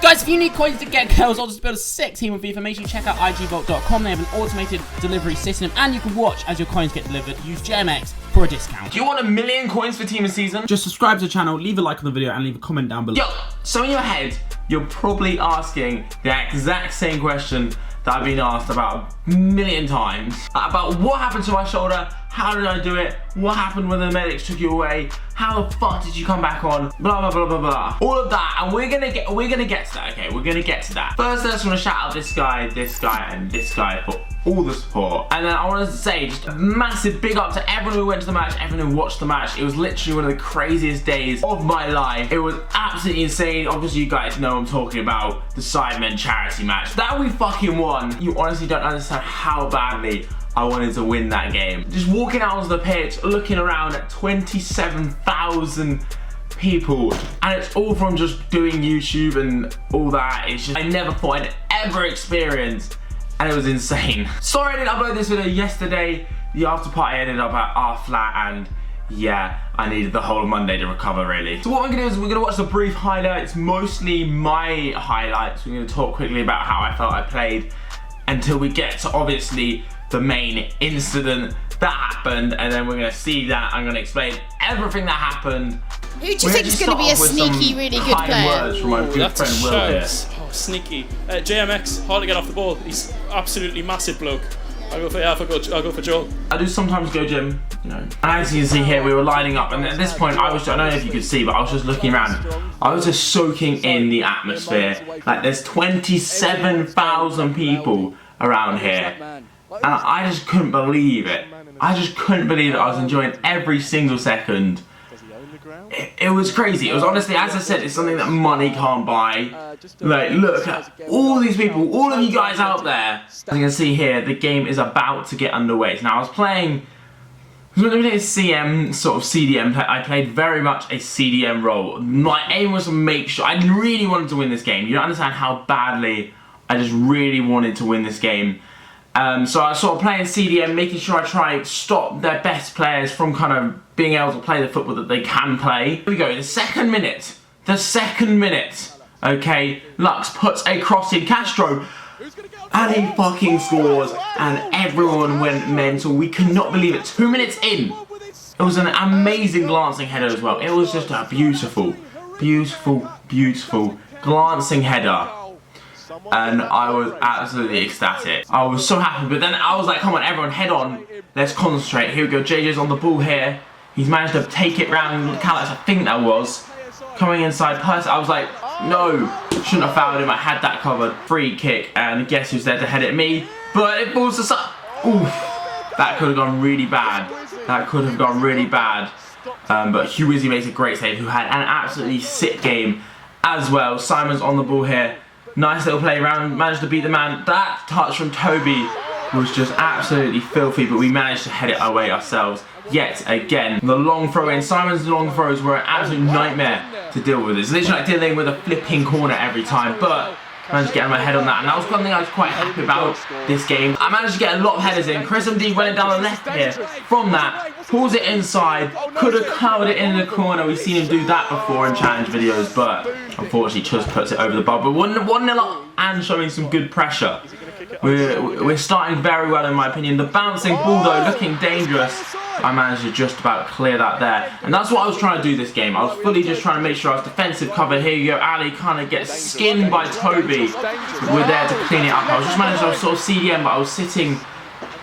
Guys, if you need coins to get girls or just build a sick team with FIFA, make sure you check out igvault.com. They have an automated delivery system, and you can watch as your coins get delivered. Use JMX for a discount. Do you want 1 million coins for team of season? Just subscribe to the channel, leave a like on the video, and leave a comment down below. Yo, so in your head, you're probably asking the exact same question that I've been asked about a million times. About what happened to my shoulder, how did I do it, what happened when the medics took you away, how the fuck did you come back on, blah blah blah blah blah. All of that, and we're gonna get to that, okay? We're gonna get to that. First, I just wanna shout out this guy, and this guy for all the support. And then I want to say just a massive big up to everyone who went to the match, everyone who watched the match. It was literally one of the craziest days of my life. It was absolutely insane. Obviously you guys know I'm talking about the Sidemen charity match that we fucking won. You honestly don't understand how badly I wanted to win that game. Just walking out onto the pitch, looking around at 27,000 people, and it's all from just doing YouTube and all that. It's just, I never thought I'd ever experience, and it was insane. Sorry I didn't upload this video yesterday. The after party ended up at our flat, and yeah, I needed the whole of Monday to recover really. So what we're gonna do is we're gonna watch the brief highlights, mostly my highlights. We're gonna talk quickly about how I felt I played until we get to obviously the main incident that happened, and then we're gonna see that. I'm gonna explain everything that happened. Who do you think is going to be a sneaky, really good player? Words from my good friend Will here. Oh, sneaky. JMX, hard to get off the ball. He's absolutely massive bloke. I'll go for Joel. I do sometimes go gym, you know. And as you can see here, we were lining up, and at this point, I don't know if you could see, but I was just looking around. I was just soaking in the atmosphere. Like, there's 27,000 people around here, and I just couldn't believe it. I just couldn't believe it. I was enjoying every single second. It was crazy. It was honestly, as I said, it's something that money can't buy. Like, look at all these people, all of you guys out there. As you can see here, the game is about to get underway. Now, I was playing CM, sort of CDM. I played very much a CDM role. My aim was to make sure, I really wanted to win this game. You don't understand how badly I just really wanted to win this game. So I was sort of playing CDM, making sure I try to stop their best players from kind of being able to play the football that they can play. Here we go, the second minute, okay, Lux puts a cross in Castro, and he fucking scores, and everyone went mental. We could not believe it. 2 minutes in, it was an amazing glancing header as well. It was just a beautiful, beautiful, beautiful glancing header. And I was absolutely ecstatic. I was so happy, but then I was like, come on everyone, head on, let's concentrate. Here we go, JJ's on the ball here. He's managed to take it round Calix, I think that was. Coming inside, I was like, no, shouldn't have fouled him, I had that covered. Free kick, and guess who's there to head at me? But it falls to oof, that could have gone really bad. That could have gone really bad. But Hugh Wizzy makes a great save, who had an absolutely sick game as well. Simon's on the ball here. Nice little play around, managed to beat the man. That touch from Toby was just absolutely filthy, but we managed to head it away ourselves yet again. The long throw in, Simon's long throws were an absolute nightmare to deal with. It's literally like dealing with a flipping corner every time, but I managed to get my head on that, and that was one thing I was quite happy about this game. I managed to get a lot of headers in. Chris MD running down the left here from that, pulls it inside, could have covered it in the corner. We've seen him do that before in challenge videos, but unfortunately just puts it over the bar. But 1-0 up and showing some good pressure. We're starting very well in my opinion. The bouncing ball though, looking dangerous. I managed to just about clear that there. And that's what I was trying to do this game. I was fully just trying to make sure I was defensive cover. Here you go, Ali kind of gets skinned by Toby. We're there to clean it up. I was just managing to sort of CDM, but I was sitting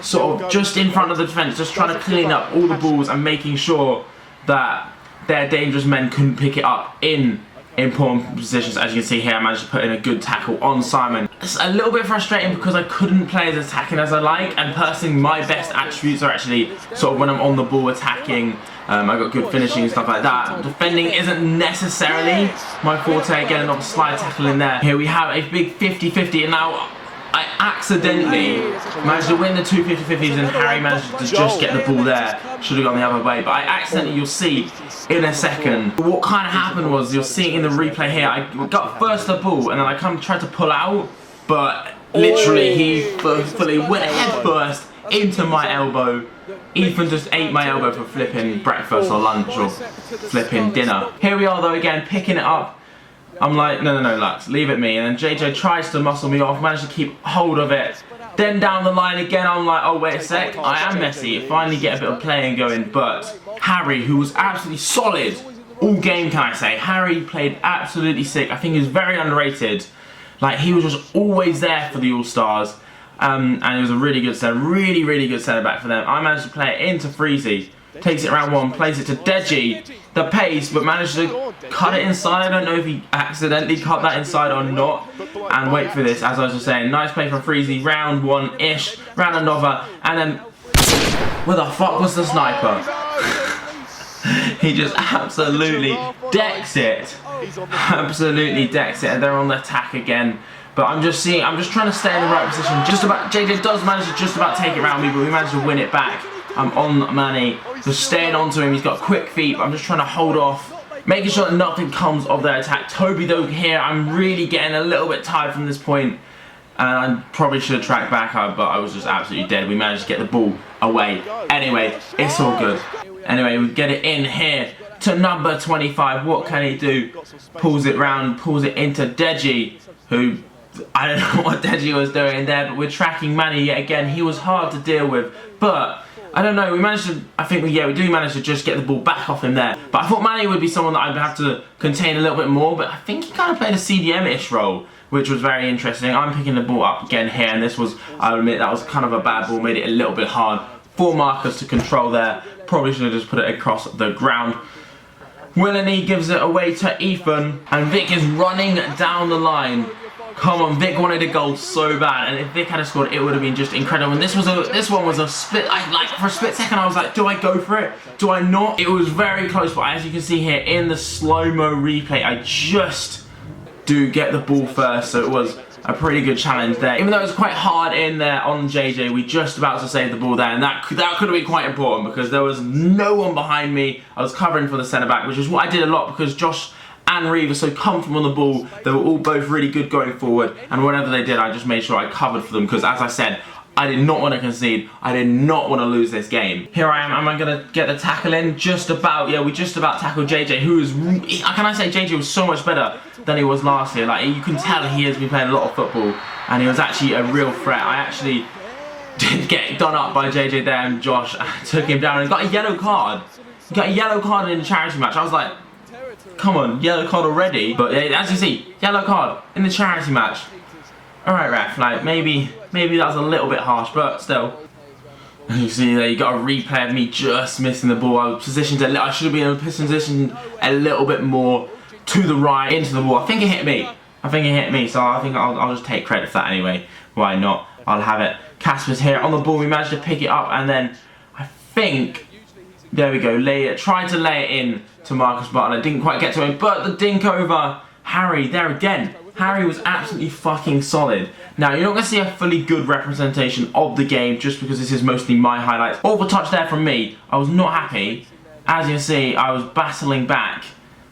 sort of just in front of the defence, just trying to clean up all the balls and making sure that their dangerous men couldn't pick it up in important positions. As you can see here, I managed to put in a good tackle on Simon. It's a little bit frustrating because I couldn't play as attacking as I like, and personally my best attributes are actually sort of when I'm on the ball attacking. I got good finishing and stuff like that. Defending isn't necessarily my forte. Again, another slide tackle in there. Here we have a big 50-50, and now I accidentally managed to win the two 50-50s, and Harry managed to just get the ball there. Should have gone the other way, but I accidentally, you'll see in a second, what kind of happened was, you'll see in the replay here, I got first the ball, and then I tried to pull out, but literally he fully went head first into my elbow. Ethan just ate my elbow for flipping breakfast or lunch or flipping dinner. Here we are though, again, picking it up. I'm like, no, Lux, leave it me. And then JJ tries to muscle me off, managed to keep hold of it. Then down the line again, I'm like, oh, wait a sec, I am messy. Finally get a bit of playing going, but Harry, who was absolutely solid all game, can I say. Harry played absolutely sick. I think he was very underrated. Like, he was just always there for the All-Stars. And he was a really good centre, really good centre-back for them. I managed to play it into Freezy. Takes it round one, plays it to Deji, the pace, but managed to cut it inside. I don't know if he accidentally cut that inside or not. And wait for this, as I was just saying, nice play from Freezy, round one-ish, round another, and then, where the fuck was the sniper? He just absolutely decks it. Absolutely decks it, and they're on the attack again. But I'm just trying to stay in the right position. JJ does manage to just about take it round me, but we managed to win it back. I'm on Manny, just staying onto him. He's got quick feet. I'm just trying to hold off, making sure that nothing comes of their attack. Toby though here, I'm really getting a little bit tired from this point, and I probably should have tracked back, but I was just absolutely dead. We managed to get the ball away. Anyway, it's all good. Anyway, we get it in here to number 25. What can he do? Pulls it round, pulls it into Deji, who, I don't know what Deji was doing there, but we're tracking Manny yet again. He was hard to deal with, but I don't know, we managed to, we do manage to just get the ball back off him there. But I thought Manny would be someone that I'd have to contain a little bit more, but I think he kind of played a CDM-ish role, which was very interesting. I'm picking the ball up again here, and this was, I'll admit, that was kind of a bad ball, made it a little bit hard for Marcus to control there. Probably should have just put it across the ground. Willany gives it away to Ethan, and Vic is running down the line. Come on, Vic wanted a goal so bad, and if Vic had scored, it would have been just incredible. And this one was a split. Like for a split second, I was like, do I go for it? Do I not? It was very close, but as you can see here in the slow-mo replay, I just do get the ball first, so it was a pretty good challenge there. Even though it was quite hard in there on JJ, we just about to save the ball there, and that could have been quite important because there was no one behind me. I was covering for the centre-back, which is what I did a lot because Josh and Reeve are so comfortable on the ball. They were all both really good going forward, and whatever they did, I just made sure I covered for them because, as I said, I did not want to concede. I did not want to lose this game. Here I am. Am I going to get the tackle in? Just about. Yeah, we just about tackled JJ, who is, can I say, JJ was so much better than he was last year. Like, you can tell he has been playing a lot of football, and he was actually a real threat. I actually did get done up by JJ there, and Josh took him down and got a yellow card. He got a yellow card in the charity match. I was like, come on, yellow card already. But as you see, yellow card in the charity match. Alright, ref, like maybe that was a little bit harsh, but still. And you see there, you got a replay of me just missing the ball. I was positioned I should have been in a position a little bit more to the right, into the ball. I think it hit me. So I think I'll just take credit for that anyway. Why not? I'll have it. Casper's here on the ball. We managed to pick it up, and then I think, there we go, tried to lay it in to Marcus Butler. Didn't quite get to him, but the dink over Harry there again. Harry was absolutely fucking solid. Now, you're not going to see a fully good representation of the game just because this is mostly my highlights. Awful touch there from me. I was not happy. As you can see, I was battling back,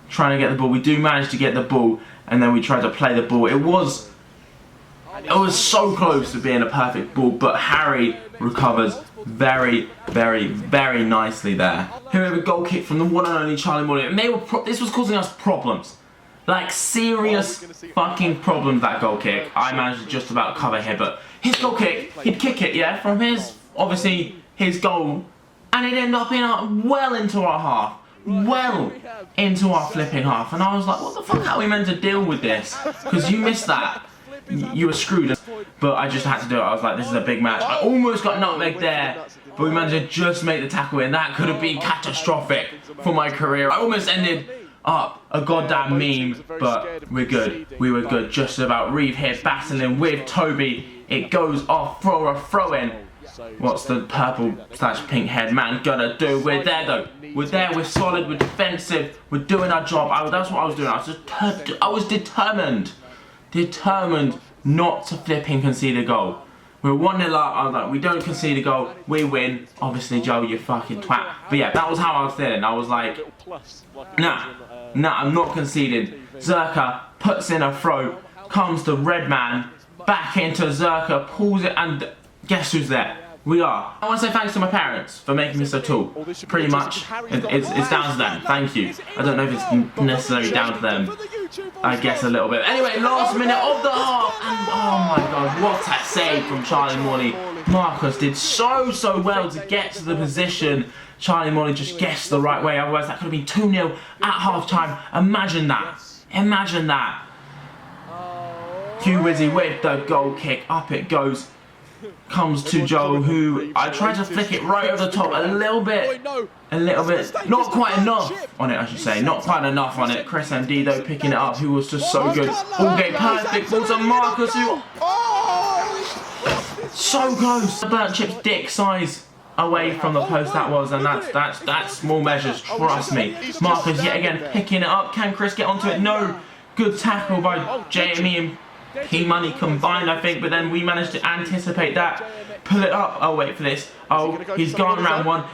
trying to get the ball. We do manage to get the ball, and then we tried to play the ball. It was so close to being a perfect ball, but Harry recovers very, very, very nicely there. Here we have a goal kick from the one and only Charlie Morley, and this was causing us problems. Like, serious fucking problems, that goal kick. I managed to just about cover here, but his goal kick, he'd kick it, yeah, from obviously, his goal, and it ended up being well into our half. Well into our flipping half. And I was like, what the fuck, how are we meant to deal with this? Because you missed that. You were screwed. But I just had to do it. I was like, this is a big match. I almost got nutmegged there, but we managed to just make the tackle in. That could have been catastrophic for my career. I almost ended up a goddamn meme, but we're good. We were good. Just about. Reeve here battling with Toby. It goes off for a throw-in. What's the purple/pink head man gonna do? We're there though. We're there. We're solid. We're defensive. We're doing our job. That's what I was doing. I was determined not to flipping concede a goal. We're 1-0 up. I was like, we don't concede a goal, we win. Obviously, Joe, you fucking twat. But yeah, that was how I was feeling. I was like, nah, I'm not conceding. Zerka puts in a throw, comes the red man, back into Zerka, pulls it, and guess who's there? We are. I want to say thanks to my parents for making me so tall. Pretty much, it's down to them. Thank you. I don't know if it's necessarily down to them I guess a little bit. Anyway, last minute of the half, and oh my god, what a save from Charlie Morley. Marcus did so well to get to the position. Charlie Morley just guessed the right way, otherwise that could have been 2-0 at half time. Imagine that. Imagine that. Hugh Wizzy with the goal kick, up it goes. Comes to Joel, who I tried to flick it right over the top a little bit, not quite enough on it, I should say, not quite enough on it. Chris MD though picking it up, who was just so good. All game perfect ball to Marcus, who so close. The burnt chips dick size away from the post that was, and that's small measures, trust me. Marcus yet again picking it up. Can Chris get onto it? No. Good tackle by Jamie and P-Money combined, I think, but then we managed to anticipate that, pull it up. Oh, wait for this. Oh, he's gone around one.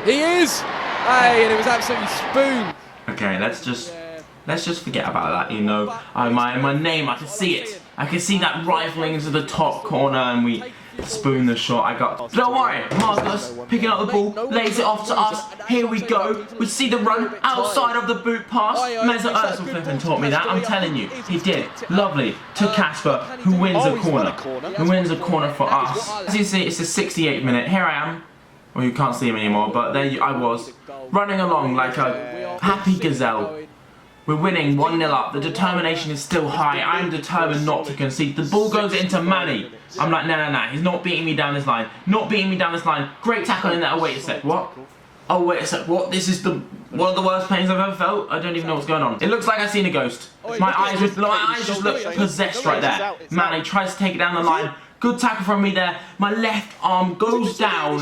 He is! Hey, and it was absolutely spoon. Okay, let's just forget about that, you know. My name, I can see it. I can see that rifling into the top corner, and we spoon the shot. I got. Don't worry, Marcus picking up the ball, lays it off to us. Here we go. We see the run outside of the boot pass. Meza Özil flipping taught me that. I'm telling you, he did. Lovely to Casper, who wins a corner. Who wins a corner for us. As you see, it's the 68th minute. Here I am. Well, you can't see him anymore, but there I was, running along like a happy gazelle. We're winning 1-0 up. The determination is still high. I'm determined not to concede. The ball goes into Manny. I'm like, no. He's not beating me down this line. Not beating me down this line. Great tackle in there. Oh, wait a sec. What? Oh, wait a sec. What? This is one of the worst pains I've ever felt. I don't even know what's going on. It looks like I've seen a ghost. My eyes just look possessed right there. Manny tries to take it down the line. Good tackle from me there. My left arm goes down.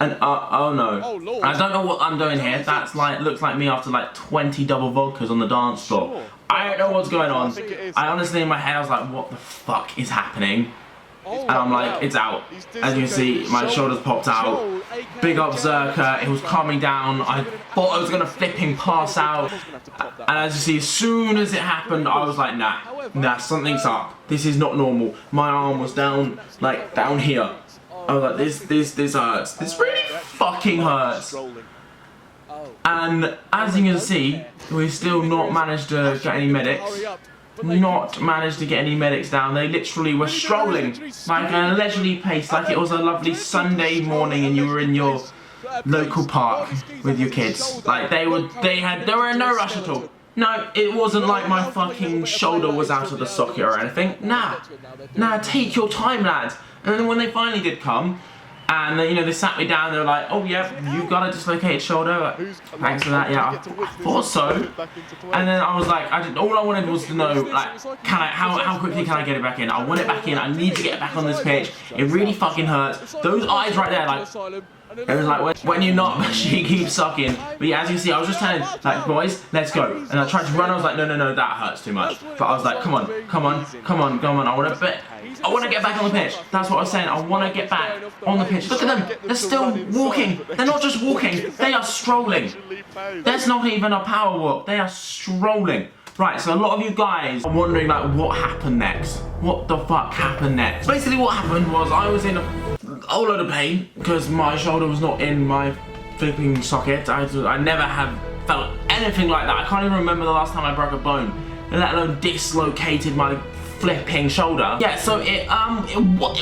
And oh no. I don't know what I'm doing here. That's like, looks like me after like 20 double vodkas on the dance floor. I don't know what's going on. I honestly, in my head, I was like, what the fuck is happening? And I'm like, it's out. As you can see, my shoulders popped out. Big up Zerka, it was calming down. I thought I was going to flipping pass out. And as you see, as soon as it happened, I was like, nah, something's up. This is not normal. My arm was down, like, down here. I was like, this hurts. This really fucking hurts. And as you can see, we've still not managed to get any medics. Not managed to get any medics down. They literally were strolling like an leisurely pace, like it was a lovely Sunday morning and you were in your local park with your kids. Like they were in no rush at all. No, it wasn't like my fucking shoulder was out of the socket or anything. Nah, take your time, lads. And then when they finally did come, and you know, they sat me down, they were like, oh yeah, you've got a dislocated shoulder. Thanks for that, yeah, I thought so. And then I was like, all I wanted was to know, like, how quickly can I get it back in? I want it back in, I need to get it back on this pitch. It really fucking hurts. Those eyes right there, like, it was like, when you're not, she keeps sucking. But yeah, as you can see, I was just telling, like, boys, let's go. And I tried to run, I was like, no, that hurts too much. But I was like, come on, I want to get back on the pitch. That's what I was saying. I want to get back on the pitch. Look at them. They're still walking. They're not just walking. They are strolling. That's not even a power walk. They are strolling. Right, so a lot of you guys are wondering, like, what happened next? What the fuck happened next? Basically, what happened was I was in a whole load of pain because my shoulder was not in my flipping socket. I never have felt anything like that. I can't even remember the last time I broke a bone, let alone dislocated my flipping shoulder. Yeah, so it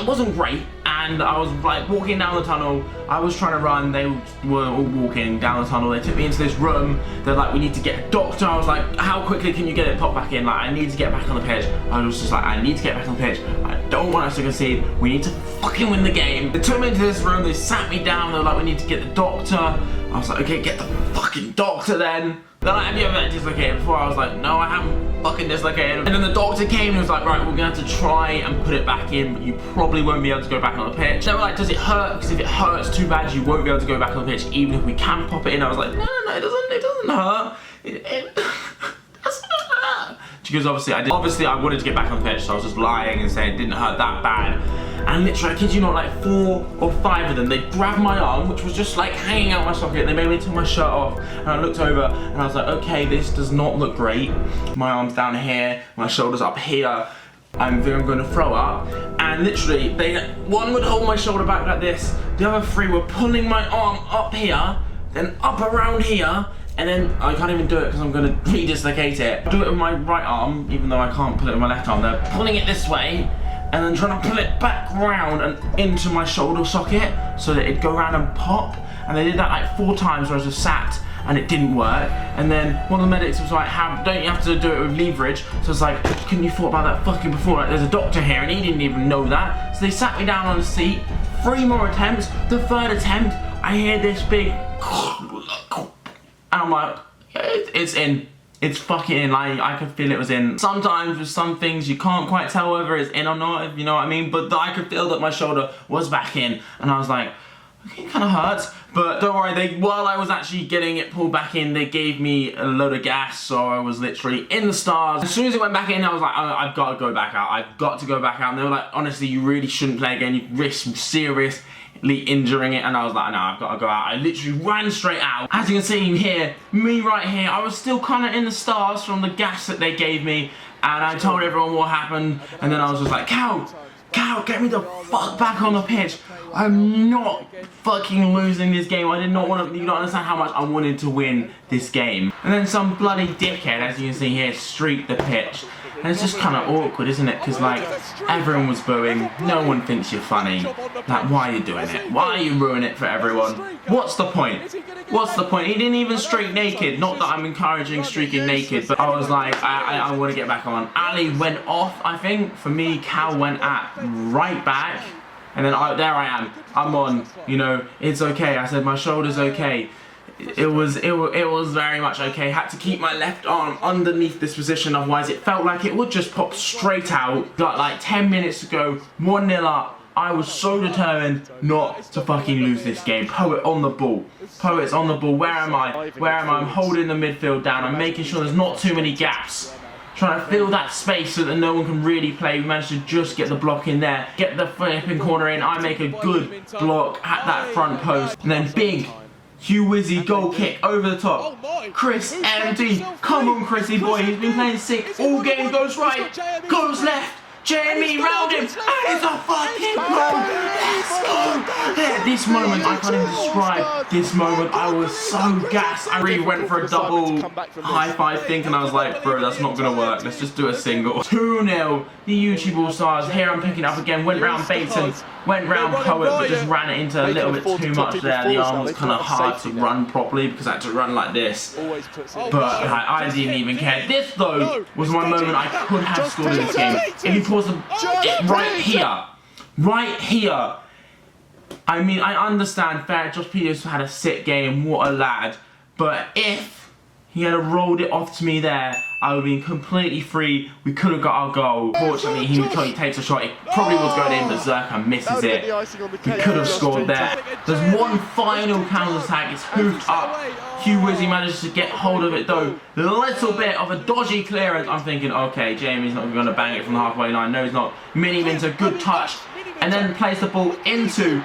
wasn't great, and I was like walking down the tunnel. I was trying to run, they were all walking down the tunnel. They took me into this room. They're like, we need to get a doctor. I was like, how quickly can you get it popped back in? Like, I need to get back on the pitch. I was just like, I need to get back on the pitch. I don't want us to concede. We need to fucking win the game. They took me into this room, they sat me down, they were like, we need to get the doctor. I was like, okay, get the fucking doctor then. They're like, have you ever dislocated before? I was like, no, I haven't fucking dislocated. And then the doctor came and was like, right, we're gonna have to try and put it back in, but you probably won't be able to go back on the pitch. They were like, does it hurt? Because if it hurts too bad, you won't be able to go back on the pitch, even if we can pop it in. I was like, no, it doesn't hurt. It doesn't hurt. Because obviously I wanted to get back on the pitch, so I was just lying and saying it didn't hurt that bad. And literally, I kid you not, like 4 or 5 of them, they grabbed my arm, which was just like hanging out my socket, and they made me take my shirt off, and I looked over, and I was like, okay, this does not look great. My arm's down here, my shoulder's up here, I'm going to throw up. And literally, one would hold my shoulder back like this, the other 3 were pulling my arm up here, then up around here, and then I can't even do it because I'm going to re-dislocate it. I do it with my right arm, even though I can't pull it with my left arm. They're pulling it this way, and then trying to pull it back round and into my shoulder socket so that it'd go around and pop. And they did that like 4 times where I was just sat and it didn't work. And then one of the medics was like, don't you have to do it with leverage? So it's like, couldn't you thought about that fucking before? Like, there's a doctor here and he didn't even know that. So they sat me down on the seat, 3 more attempts. The 3rd attempt, I hear this big, and I'm like, it's in. It's fucking in. Like, I could feel it was in. Sometimes with some things you can't quite tell whether it's in or not, if you know what I mean. But I could feel that my shoulder was back in, and I was like, okay, it kind of hurts. But don't worry, while I was actually getting it pulled back in, they gave me a load of gas, so I was literally in the stars. As soon as it went back in, I was like, oh, I've got to go back out. I've got to go back out. And they were like, honestly, you really shouldn't play again. You risk seriously injuring it. And I was like, no, I've got to go out. I literally ran straight out. As you can see here, me right here, I was still kind of in the stars from the gas that they gave me. And I told everyone what happened. And then I was just like, Cal, get me the fuck back on the pitch. I'm not fucking losing this game. I did not want to, you don't understand how much I wanted to win this game. And then some bloody dickhead, as you can see here, streaked the pitch. And it's just kind of awkward, isn't it? Because, like, everyone was booing. No one thinks you're funny. Like, why are you doing it? Why are you ruining it for everyone? What's the point? What's the point? He didn't even streak naked. Not that I'm encouraging streaking naked, but I was like, I want to get back on. Ali went off, I think. For me, Cal went at right back. And then there I am. I'm on. You know, it's okay. I said my shoulder's okay. It was very much okay. Had to keep my left arm underneath this position, otherwise it felt like it would just pop straight out. Like 10 minutes ago, 1-0 up. I was so determined not to fucking lose this game. Poet on the ball. Poet's on the ball. Where am I? Where am I? I'm holding the midfield down. I'm making sure there's not too many gaps. Trying to fill that space so that no one can really play. We managed to just get the block in there. Get the flipping corner in. I make a good block at that front post. And then big Hugh Wizzy goal kick over the top. Chris MD. Come on, Chrissy boy. He's been playing sick all game. Goes right. Goes left. Jamie round him, and it's a fucking goal! Let's go! Yeah, this moment, I can't even describe this moment. I was so gassed. I really went for a double high five thing, and I was like, bro, that's not gonna work. Let's just do a single. 2-0, the YouTube All Stars. Here I'm picking up again. Went round Baton, went round Poet, but just ran it into a little bit too much there. The arm was kind of hard to run properly because I had to run like this. But I didn't even care. This, though, was my moment I could have scored in this game. If you pause it right here. I mean, I understand fair. Josh Peters had a sick game. What a lad. But if he had rolled it off to me there, I would have been completely free. We could have got our goal. Fortunately, he takes a shot. It probably was going in, but Zerka misses it. We could have scored there. There's one final counter-attack. It's hoofed up. Hugh Wizzy manages to get hold of it, though. A little bit of a dodgy clearance. I'm thinking, okay, Jamie's not going to bang it from the halfway line. No, he's not. Mini Min's a good touch. And then plays the ball into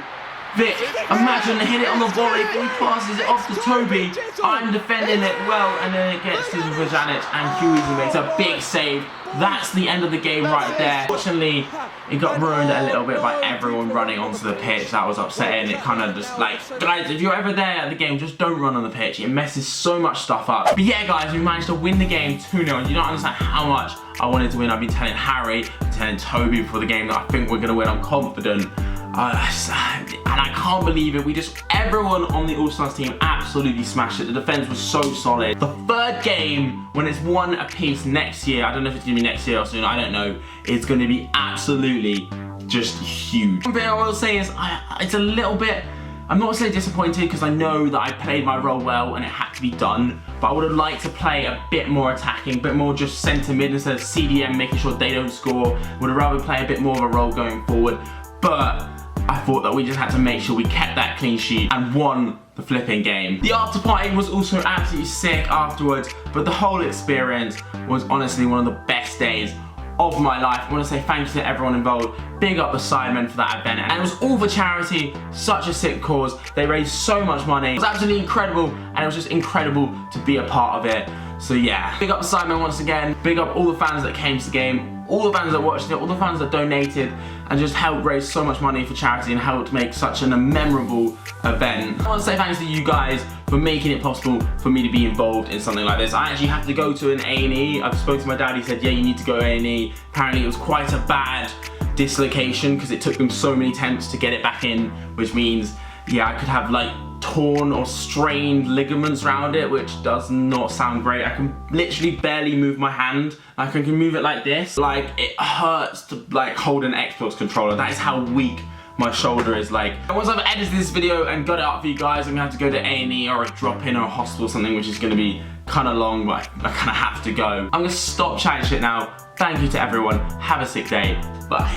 Vic. Imagine hit it on the volley. He passes it off to Toby. I'm defending it well, and then it gets to Vujanic, and Hugh makes a big save. That's the end of the game right there. Fortunately, it got ruined a little bit by everyone running onto the pitch. That was upsetting. It kind of just like, guys, if you're ever there at the game, just don't run on the pitch. It messes so much stuff up. But yeah, guys, we managed to win the game 2-0. You don't understand how much I wanted to win. I've been telling Harry, telling Toby before the game that I think we're going to win. I'm confident. And I can't believe it. Everyone on the All-Stars team absolutely smashed it. The defense was so solid. The third game, when it's 1 apiece next year, I don't know if it's going to be next year or soon, I don't know, it's going to be absolutely just huge. One thing I will say is, it's a little bit, I'm not saying disappointed because I know that I played my role well and it had to be done, but I would have liked to play a bit more attacking, a bit more just centre mid instead of CDM, making sure they don't score. Would have rather play a bit more of a role going forward, but I thought that we just had to make sure we kept that clean sheet and won the flipping game. The after party was also absolutely sick afterwards, but the whole experience was honestly one of the best days of my life. I want to say thank you to everyone involved. Big up the Sidemen for that event. And it was all for charity, such a sick cause. They raised so much money. It was absolutely incredible, and it was just incredible to be a part of it. So yeah, big up the Sidemen once again. Big up all the fans that came to the game, all the fans that watched it, all the fans that donated and just helped raise so much money for charity and helped make such a memorable event. I want to say thanks to you guys for making it possible for me to be involved in something like this. I actually had to go to an A&E. I've spoken to my dad, he said, yeah, you need to go A&E. Apparently it was quite a bad dislocation because it took them so many attempts to get it back in, which means, yeah, I could have like torn or strained ligaments around it, which does not sound great. I can literally barely move my hand. I can move it like this. Like, it hurts to like hold an Xbox controller. That is how weak my shoulder is. Like, once I've edited this video and got it up for you guys, I'm gonna have to go to A&E or a drop-in or a hospital or something, which is gonna be kind of long, but I kind of have to go. I'm gonna stop chatting shit now. Thank you to everyone. Have a sick day. Bye.